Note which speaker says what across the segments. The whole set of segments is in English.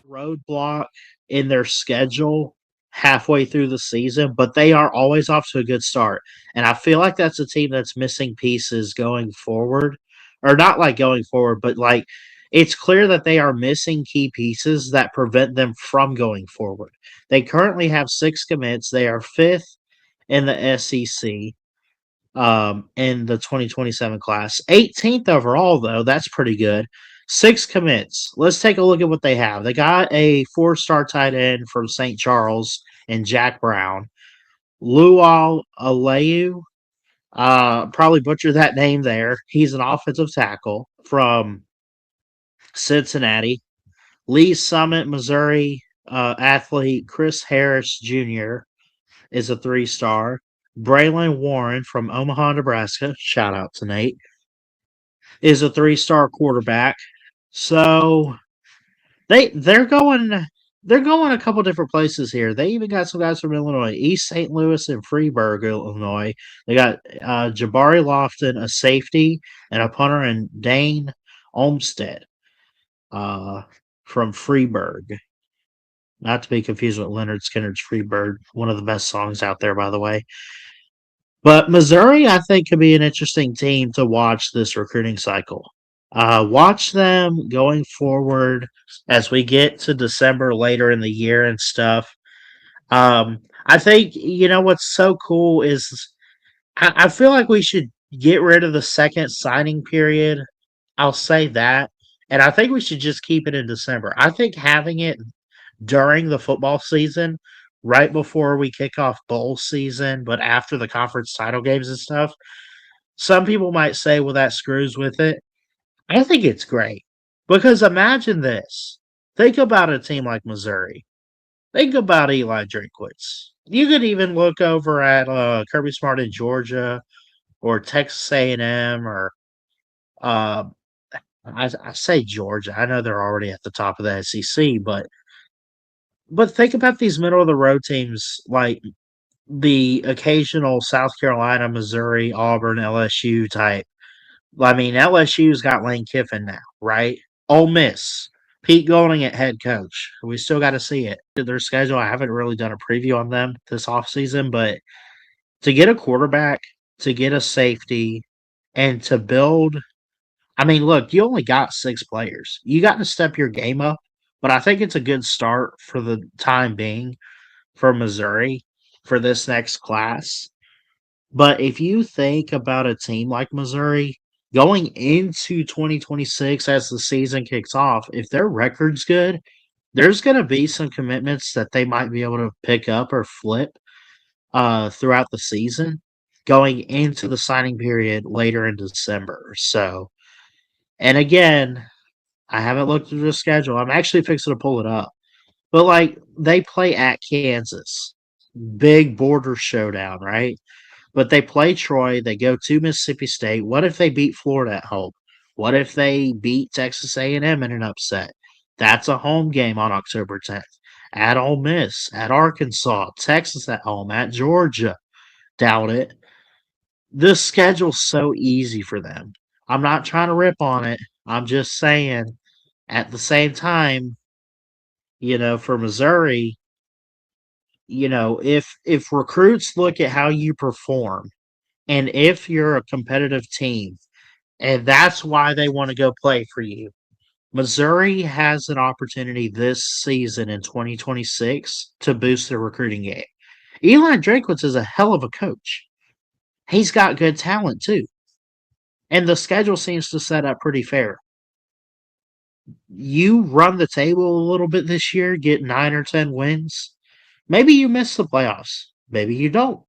Speaker 1: Roadblock in their schedule halfway through the season, but they are always off to a good start. And I feel like that's a team that's missing pieces going forward, or not like going forward, but like it's clear that they are missing key pieces that prevent them from going forward. They currently have 6 commits. They are fifth in the SEC in the 2027 class. 18th overall, though. That's pretty good. 6 commits. Let's take a look at what they have. They got a 4-star tight end from St. Charles and Jack Brown. Luau Aleu, probably butchered that name there. He's an offensive tackle from Cincinnati. Lee Summit, Missouri athlete Chris Harris Jr. is a 3-star. Braylon Warren from Omaha, Nebraska, shout out to Nate, is a 3-star quarterback. So they're going a couple different places here. They even got some guys from Illinois, East St. Louis and Freeburg, Illinois. They got Jabari Lofton, a safety, and a punter, and Dane Olmstead from Freeburg. Not to be confused with Leonard Skinner's Freebird, one of the best songs out there, by the way. But Missouri, I think, could be an interesting team to watch this recruiting cycle. Watch them going forward as we get to December later in the year and stuff. I think, what's so cool is I feel like we should get rid of the second signing period. I'll say that. And I think we should just keep it in December. I think having it during the football season, right before we kick off bowl season, but after the conference title games and stuff. Some people might say, well, that screws with it. I think it's great because imagine this. Think about a team like Missouri. Think about Eli Drinkwitz. You could even look over at Kirby Smart in Georgia or Texas A&M or uh, I say Georgia. I know they're already at the top of the SEC, but think about these middle of the road teams like the occasional South Carolina, Missouri, Auburn, LSU type. I mean, LSU's got Lane Kiffin now, right? Ole Miss, Pete Golding at head coach. We still got to see it. Their schedule, I haven't really done a preview on them this offseason, but to get a quarterback, to get a safety, and to build. I mean, look, you only got 6 players. You got to step your game up, but I think it's a good start for the time being for Missouri for this next class. But if you think about a team like Missouri going into 2026 as the season kicks off, if their record's good, there's going to be some commitments that they might be able to pick up or flip throughout the season going into the signing period later in December. So, and again, I haven't looked at the schedule. I'm actually fixing to pull it up. But like they play at Kansas. Big border showdown, right? But they play Troy, they go to Mississippi State. What if they beat Florida at home? What if they beat Texas A&M in an upset? That's a home game on October 10th. At Ole Miss, at Arkansas, Texas at home, at Georgia. Doubt it. The schedule's so easy for them. I'm not trying to rip on it. I'm just saying at the same time, for Missouri, if recruits look at how you perform and if you're a competitive team and that's why they want to go play for you, Missouri has an opportunity this season in 2026 to boost their recruiting game. Eli Drinkwitz is a hell of a coach. He's got good talent too. And the schedule seems to set up pretty fair. You run the table a little bit this year, get 9 or 10 wins. Maybe you miss the playoffs. Maybe you don't.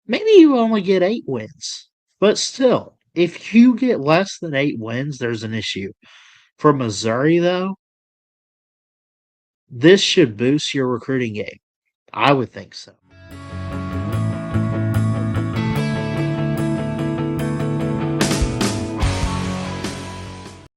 Speaker 1: Maybe you only get 8 wins. But still, if you get less than 8 wins, there's an issue. For Missouri, though, this should boost your recruiting game. I would think so.